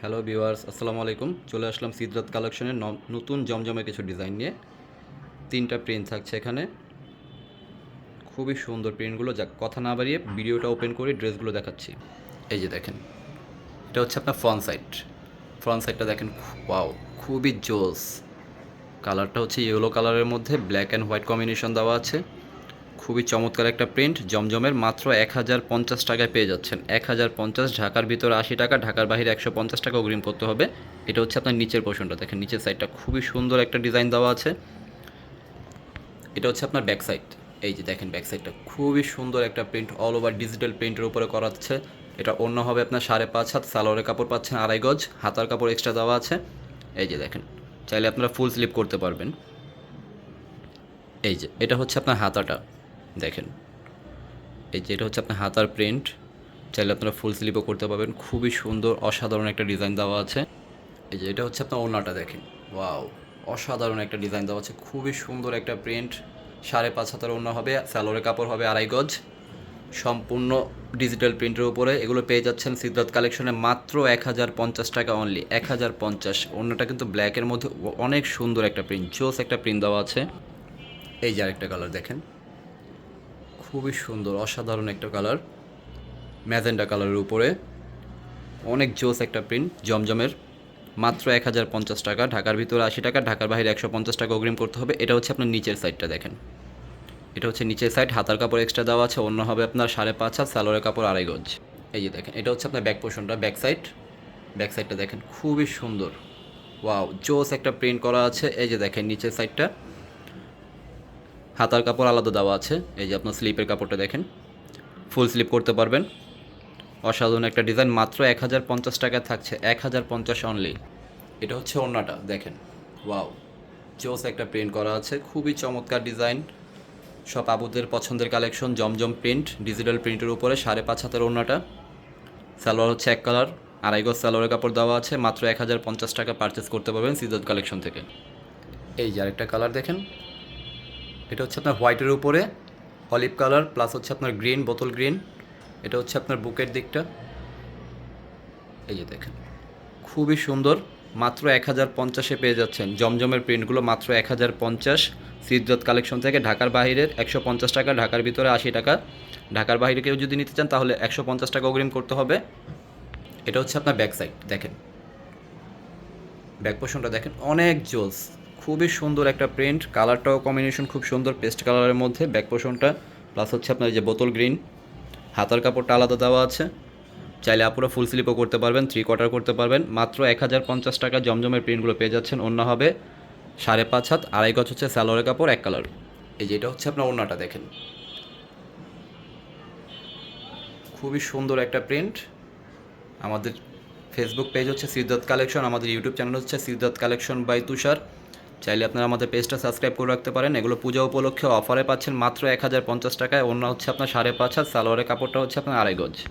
Hello viewers, আসসালামু আলাইকুম। চলে আসলাম সিদ্ধার্থ কালেকশনের নতুন জমজমের কিছু ডিজাইন নিয়ে। তিনটা প্রিন্ট থাকছে এখানে, খুবই সুন্দর প্রিন্টগুলো। যাক, কথা না বাড়িয়ে ভিডিওটা ওপেন করে ড্রেসগুলো দেখাচ্ছি। এই যে দেখেন, এটা হচ্ছে আপনার ফ্রন্ট সাইডটা দেখেন। ওয়াও, খুবই জোস। কালারটা হচ্ছে ইয়েলো কালারের মধ্যে ব্ল্যাক অ্যান্ড হোয়াইট কম্বিনেশন দেওয়া আছে। খুবই চমৎকার একটা প্রিন্ট জমজমের। মাত্র 1050 টাকায় পেয়ে যাচ্ছেন। 1050, ঢাকার ভিতরে 80 টাকা, ঢাকার বাইরে 150 টাকা অগ্রিম করতে হবে। এটা হচ্ছে আপনার নিচের পোর্শনটা দেখেন, নিচের সাইডটা খুবই সুন্দর একটা ডিজাইন দেওয়া আছে। এটা হচ্ছে আপনার ব্যাক সাইড। এই যে দেখেন, ব্যাক সাইডটা খুবই সুন্দর একটা প্রিন্ট, অল ওভার ডিজিটাল প্রিন্টের উপরে করা আছে। এটা অন্য হবে আপনার 5.5 হাত, সালোয়ারের কাপড় পাচ্ছেন 2.5 গজ, হাতার কাপড় এক্সট্রা দেওয়া আছে। এই যে দেখেন, চাইলে আপনারা ফুল স্লিপ করতে পারবেন। এই যে এটা হচ্ছে আপনার হাতাটা দেখেন। এই যে এটা হচ্ছে আপনার হাতার প্রিন্ট, চাইলে আপনারা ফুল স্লিপও করতে পারবেন। খুবই সুন্দর অসাধারণ একটা ডিজাইন দেওয়া আছে। এই যে এটা হচ্ছে আপনার ওড়নাটা দেখেন। ওয়াও, অসাধারণ একটা ডিজাইন দেওয়া আছে, খুবই সুন্দর একটা প্রিন্ট। 5.5 হাতের ওড়না হবে, সালোয়ারের কাপড় হবে 2.5 গজ, সম্পূর্ণ ডিজিটাল প্রিন্টের উপরে। এগুলো পেয়ে যাচ্ছেন সিদ্ধার্থ কালেকশনে মাত্র 1050 টাকা অনলি। 1050। ওড়নাটা কিন্তু ব্ল্যাকের মধ্যে অনেক সুন্দর একটা প্রিন্ট, জোস একটা প্রিন্ট দেওয়া আছে। এই যে আরেকটা কালার দেখেন, খুবই সুন্দর অসাধারণ একটা কালার, ম্যাজেন্ডা কালারের উপরে অনেক জোস একটা প্রিন্ট জমজমের। মাত্র 1050 টাকা, ঢাকার ভিতরে 80 টাকা, ঢাকার বাইরে 150 টাকা অগ্রিম করতে হবে। এটা হচ্ছে আপনার নিচের সাইডটা দেখেন। এটা হচ্ছে নিচের সাইড, হাতার কাপড় এক্সট্রা দেওয়া আছে। অন্য হবে আপনার 5.5 হাত, সালোয়ারের কাপড় 2.5 গজ। এই যে দেখেন, এটা হচ্ছে আপনার ব্যাক পোর্শনটা, ব্যাক সাইডটা দেখেন খুবই সুন্দর। ওয়াও, জোস একটা প্রিন্ট করা আছে। এই যে দেখেন নিচের সাইডটা, হাতার কাপড় আলাদা দেওয়া আছে। এই যে আপনার স্লিপের কাপড়টা দেখেন, ফুল স্লিপ করতে পারবেন। অসাধারণ একটা ডিজাইন, মাত্র 1050 টাকায় থাকছে। 1050 অনলি। এটা হচ্ছে ওড়নাটা দেখেন। ওয়াও, জোস একটা প্রিন্ট করা আছে, খুবই চমৎকার ডিজাইন। সব আবুদের পছন্দের কালেকশন, জমজম প্রিন্ট, ডিজিটাল প্রিন্টের উপরে 5.5 হাতের ওড়নাটা। সালোয়ার হচ্ছে এক কালার, 2.5 গজ সালোয়ারের কাপড় দেওয়া আছে। মাত্র 1050 টাকা পারচেস করতে পারবেন সিদ্ধার্থ কালেকশন থেকে। এই যে আরেকটা কালার দেখেন, এটা হচ্ছে আপনার হোয়াইটের উপরে অলিভ কালার, প্লাস হচ্ছে আপনার গ্রিন, বোতল গ্রিন। এটা হচ্ছে আপনার বুকের দিকটা। এই যে দেখেন, খুবই সুন্দর। মাত্র 1050-এ পেয়ে যাচ্ছেন জমজমের প্রিন্টগুলো, মাত্র 1050 সিদ্ধার্থ কালেকশন থেকে। ঢাকার বাইরের 150 টাকা, ঢাকার ভিতরে 80 টাকা। ঢাকার বাইরে কেউ যদি নিতে চান তাহলে 150 টাকা অগ্রিম করতে হবে। এটা হচ্ছে আপনার ব্যাক সাইড দেখেন, ব্যাক পোর্শনটা দেখেন অনেক জোস, খুবই সুন্দর একটা প্রিন্ট। কালারটাও কম্বিনেশন খুব সুন্দর, পেস্ট কালারের মধ্যে ব্যাক পোর্শনটা। প্লাস হচ্ছে আপনার এই যে বোতল গ্রিন, হাতার কাপড়টা আলাদা দেওয়া আছে। চাইলে আপুরা ফুল স্লিপও করতে পারবেন, 3/4 করতে পারবেন। মাত্র 1050 টাকা জমজমের প্রিন্টগুলো পেয়ে যাচ্ছেন। অন্য হবে 5.5 হাত, 2.5 গজ হচ্ছে সালোয়ারের কাপড়, এক কালার। এই যে এটা হচ্ছে আপনার ওড়নাটা দেখেন, খুবই সুন্দর একটা প্রিন্ট। আমাদের ফেসবুক পেজ হচ্ছে সিদ্ধার্থ কালেকশন, আমাদের ইউটিউব চ্যানেল হচ্ছে সিদ্ধার্থ কালেকশন বাই তুষার। চাইলে আপনারা আমাদের পেজটা সাবস্ক্রাইব করে রাখতে পারেন। এগুলো পূজা উপলক্ষে অফারে পাচ্ছেন মাত্র 1050 টাকায়। অন্য হচ্ছে আপনার 5.5 হাত, সালোয়ারের কাপড়টা হচ্ছে আপনার 2.5 গজ।